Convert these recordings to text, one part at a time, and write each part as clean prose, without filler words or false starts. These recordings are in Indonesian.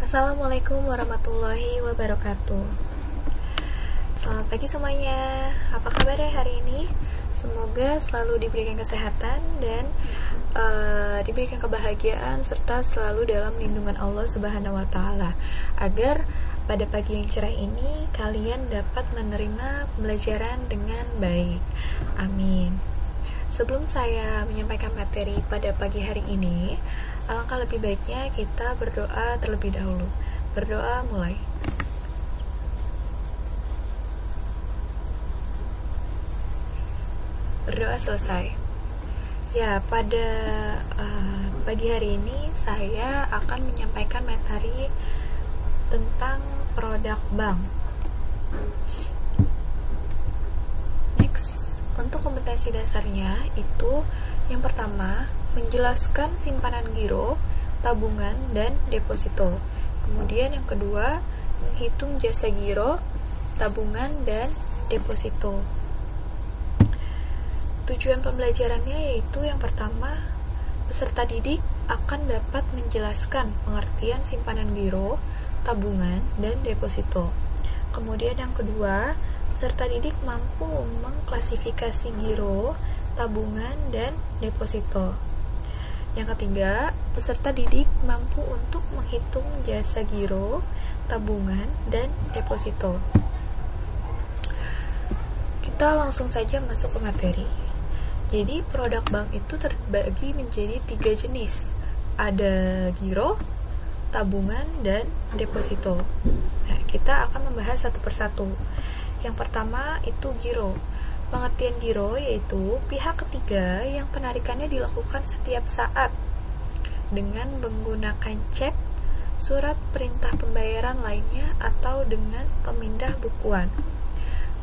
Assalamualaikum warahmatullahi wabarakatuh. Selamat pagi semuanya. Apa kabar hari ini? Semoga selalu diberikan kesehatan dan diberikan kebahagiaan serta selalu dalam lindungan Allah Subhanahu wa taala, agar pada pagi yang cerah ini kalian dapat menerima pembelajaran dengan baik. Amin. Sebelum saya menyampaikan materi pada pagi hari ini, alangkah lebih baiknya kita berdoa terlebih dahulu. Berdoa mulai. Berdoa selesai. Ya, pada pagi hari ini saya akan menyampaikan materi tentang produk bank. Untuk kompetensi dasarnya itu yang pertama, menjelaskan simpanan giro, tabungan, dan deposito. Kemudian yang kedua, menghitung jasa giro, tabungan, dan deposito. Tujuan pembelajarannya yaitu yang pertama, peserta didik akan dapat menjelaskan pengertian simpanan giro, tabungan, dan deposito. Kemudian yang kedua, peserta didik mampu mengklasifikasi giro, tabungan, dan deposito. Yang ketiga, peserta didik mampu untuk menghitung jasa giro, tabungan, dan deposito. Kita langsung saja masuk ke materi. Jadi, produk bank itu terbagi menjadi 3 jenis. Ada giro, tabungan, dan deposito. Nah, kita akan membahas satu persatu. Yang pertama itu giro. Pengertian giro yaitu pihak ketiga yang penarikannya dilakukan setiap saat dengan menggunakan cek, surat perintah pembayaran lainnya, atau dengan pemindah bukuan.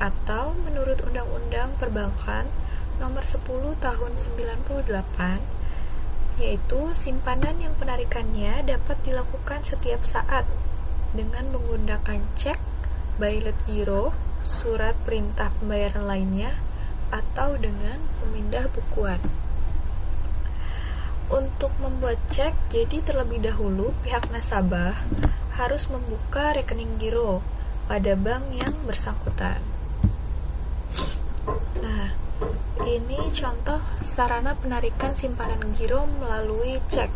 Atau menurut Undang-Undang Perbankan Nomor 10 Tahun 98, yaitu simpanan yang penarikannya dapat dilakukan setiap saat dengan menggunakan cek, bailet giro, surat perintah pembayaran lainnya, atau dengan pemindah bukuan. Untuk membuat cek, jadi terlebih dahulu pihak nasabah harus membuka rekening giro pada bank yang bersangkutan. Nah, ini contoh sarana penarikan simpanan giro melalui cek.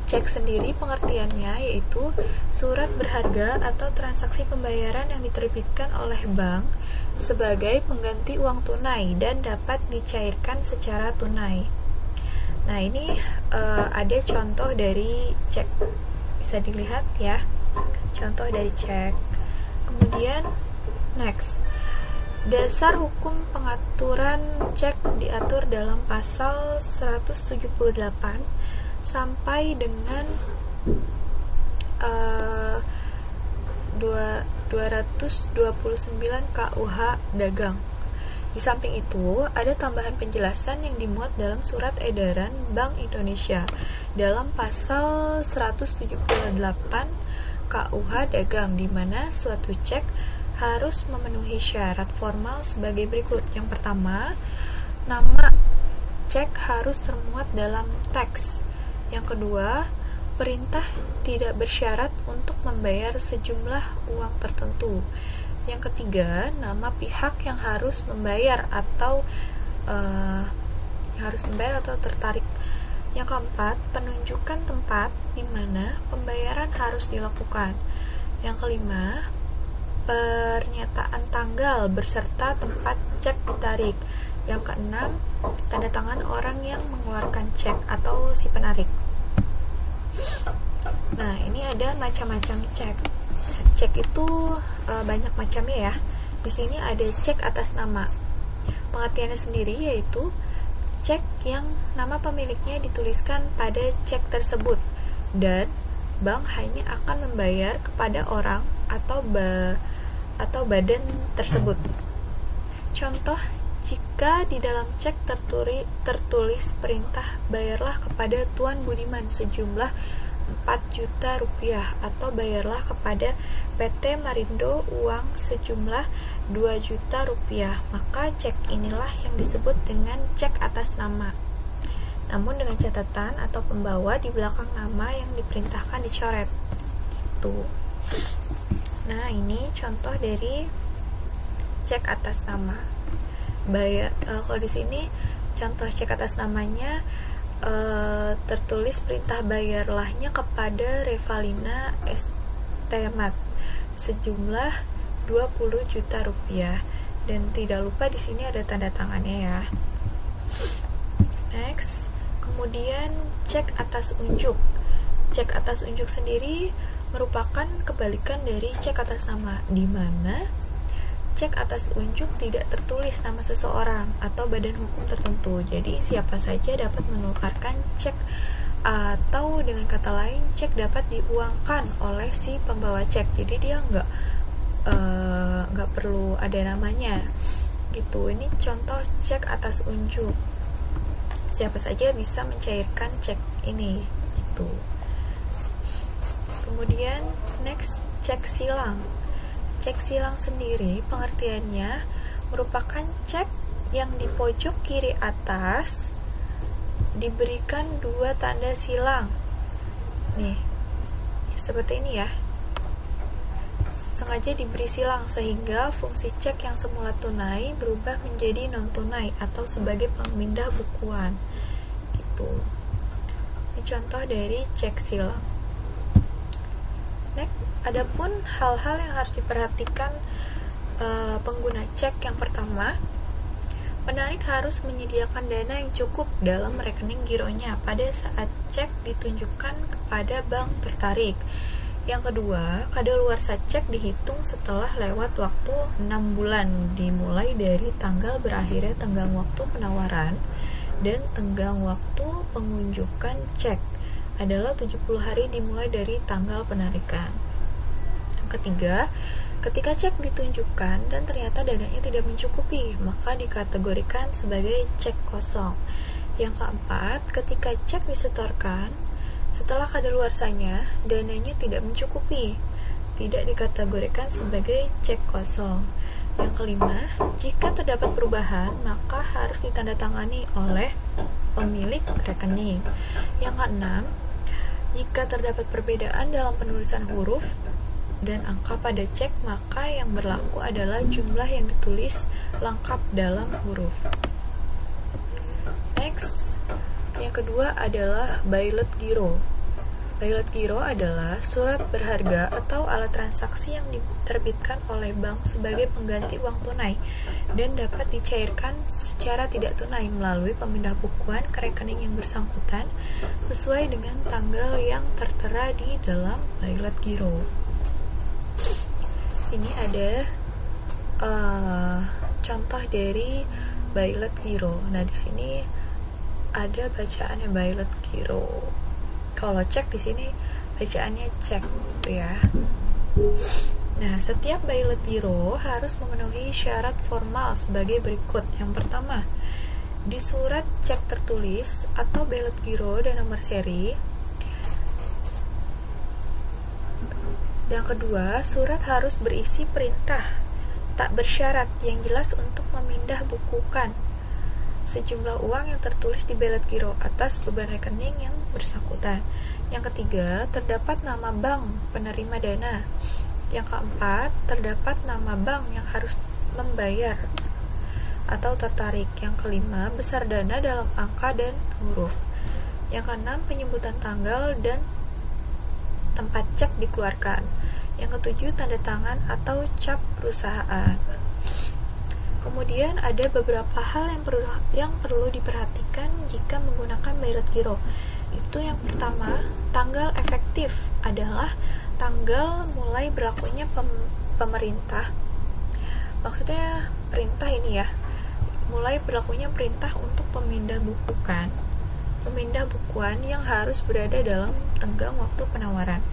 Cek sendiri pengertiannya yaitu surat berharga atau transaksi pembayaran yang diterbitkan oleh bank sebagai pengganti uang tunai dan dapat dicairkan secara tunai. Nah, ini ada contoh dari cek. Bisa dilihat ya, contoh dari cek. Kemudian next. Dasar hukum pengaturan cek diatur dalam pasal 178 sampai dengan 229 KUH Dagang. Di samping itu, ada tambahan penjelasan yang dimuat dalam Surat Edaran Bank Indonesia dalam pasal 178 KUH Dagang, di mana suatu cek harus memenuhi syarat formal sebagai berikut. Yang pertama, nama cek harus termuat dalam teks. Yang kedua, perintah tidak bersyarat untuk membayar sejumlah uang tertentu. Yang ketiga, nama pihak yang harus membayar atau tertarik. Yang keempat, penunjukan tempat di mana pembayaran harus dilakukan. Yang kelima, pernyataan tanggal beserta tempat cek ditarik. Yang keenam, tanda tangan orang yang mengeluarkan cek atau si penarik. Nah, ini ada macam-macam cek. Cek itu banyak macamnya ya. Di sini ada cek atas nama. Pengertiannya sendiri yaitu cek yang nama pemiliknya dituliskan pada cek tersebut dan bank hanya akan membayar kepada orang atau badan tersebut. Contoh, jika di dalam cek tertulis perintah bayarlah kepada Tuan Budiman sejumlah 4 juta rupiah atau bayarlah kepada PT Marindo uang sejumlah 2 juta rupiah, maka cek inilah yang disebut dengan cek atas nama. Namun dengan catatan atau pembawa di belakang nama yang diperintahkan dicoret. gitu. Nah, ini contoh dari cek atas nama. Kalau di sini contoh cek atas namanya tertulis perintah bayarlahnya kepada Revalina Estemat sejumlah 20 juta rupiah, dan tidak lupa di sini ada tanda tangannya ya. Next, kemudian cek atas unjuk. Cek atas unjuk sendiri merupakan kebalikan dari cek atas nama, di mana cek atas unjuk tidak tertulis nama seseorang atau badan hukum tertentu. Jadi siapa saja dapat menukarkan cek, atau dengan kata lain cek dapat diuangkan oleh si pembawa cek. Jadi dia nggak perlu ada namanya gitu. Ini contoh cek atas unjuk. Siapa saja bisa mencairkan cek ini gitu. Kemudian next, cek silang. Cek silang sendiri pengertiannya merupakan cek yang di pojok kiri atas diberikan 2 tanda silang. Nih, seperti ini ya. Sengaja diberi silang sehingga fungsi cek yang semula tunai berubah menjadi non tunai atau sebagai pemindah bukuan. Gitu. Ini contoh dari cek silang. Next, adapun hal-hal yang harus diperhatikan pengguna cek. Yang pertama, penarik harus menyediakan dana yang cukup dalam rekening gironya pada saat cek ditunjukkan kepada bank tertarik. Yang kedua, kadaluarsa cek dihitung setelah lewat waktu 6 bulan dimulai dari tanggal berakhirnya tenggang waktu penawaran, dan tenggang waktu pengunjukan cek adalah 70 hari dimulai dari tanggal penarikan. Yang ketiga, ketika cek ditunjukkan dan ternyata dananya tidak mencukupi, maka dikategorikan sebagai cek kosong. Yang keempat, ketika cek disetorkan setelah kadaluarsanya dananya tidak mencukupi, tidak dikategorikan sebagai cek kosong. Yang kelima, jika terdapat perubahan, maka harus ditandatangani oleh pemilik rekening. Yang keenam, jika terdapat perbedaan dalam penulisan huruf dan angka pada cek, maka yang berlaku adalah jumlah yang ditulis lengkap dalam huruf. Next, yang kedua adalah bailet giro. Bailet giro adalah surat berharga atau alat transaksi yang diterbitkan oleh bank sebagai pengganti uang tunai dan dapat dicairkan secara tidak tunai melalui pemindah bukuan ke rekening yang bersangkutan sesuai dengan tanggal yang tertera di dalam bailet giro. Ini ada contoh dari bailet giro. Nah, di sini ada bacaannya bailet giro. Kalau cek di sini bacaannya cek gitu ya. Nah, setiap bailet giro harus memenuhi syarat formal sebagai berikut. Yang pertama, di surat cek tertulis atau bailet giro dan nomor seri. Yang kedua, surat harus berisi perintah tak bersyarat yang jelas untuk memindah bukukan sejumlah uang yang tertulis di bailet giro atas beban rekening yang bersangkutan. Yang ketiga, terdapat nama bank penerima dana. Yang keempat, terdapat nama bank yang harus membayar atau tertarik. Yang kelima, besar dana dalam angka dan huruf. Yang keenam, penyebutan tanggal dan tempat cek dikeluarkan. Yang ketujuh, tanda tangan atau cap perusahaan. Kemudian ada beberapa hal yang perlu diperhatikan jika menggunakan bailet giro. Itu yang pertama, tanggal efektif adalah tanggal mulai berlakunya pemerintah. Maksudnya perintah ini ya, mulai berlakunya perintah untuk pemindah bukuan yang harus berada dalam tenggang waktu penawaran.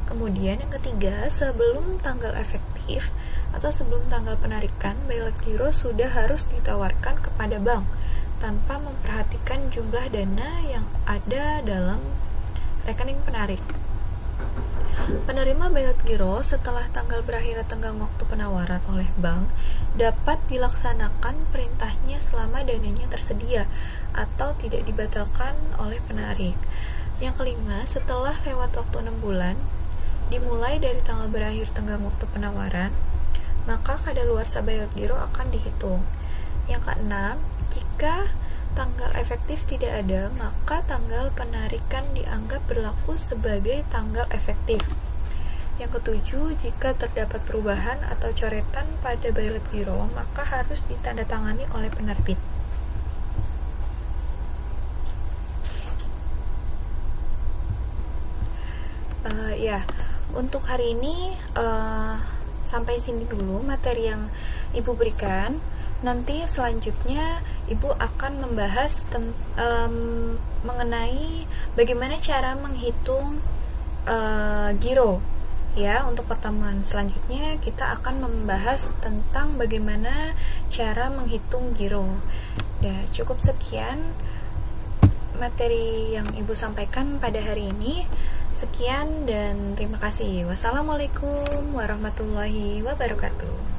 Kemudian yang ketiga, sebelum tanggal efektif atau sebelum tanggal penarikan, bailet giro sudah harus ditawarkan kepada bank tanpa memperhatikan jumlah dana yang ada dalam rekening penarik. Penerima bailet giro setelah tanggal berakhirnya tenggang waktu penawaran oleh bank dapat dilaksanakan perintahnya selama dananya tersedia atau tidak dibatalkan oleh penarik. Yang kelima, setelah lewat waktu 6 bulan dimulai dari tanggal berakhir tenggang waktu penawaran, maka kadaluarsa buy-let giro akan dihitung. Yang keenam, jika tanggal efektif tidak ada, maka tanggal penarikan dianggap berlaku sebagai tanggal efektif. Yang ketujuh, jika terdapat perubahan atau coretan pada buy-let giro, maka harus ditandatangani oleh penerbit. Untuk hari ini sampai sini dulu materi yang Ibu berikan. Nanti selanjutnya Ibu akan membahas mengenai bagaimana cara menghitung giro. Ya, untuk pertemuan selanjutnya kita akan membahas tentang bagaimana cara menghitung giro. Ya, cukup sekian materi yang Ibu sampaikan pada hari ini. Sekian dan terima kasih. Wassalamualaikum warahmatullahi wabarakatuh.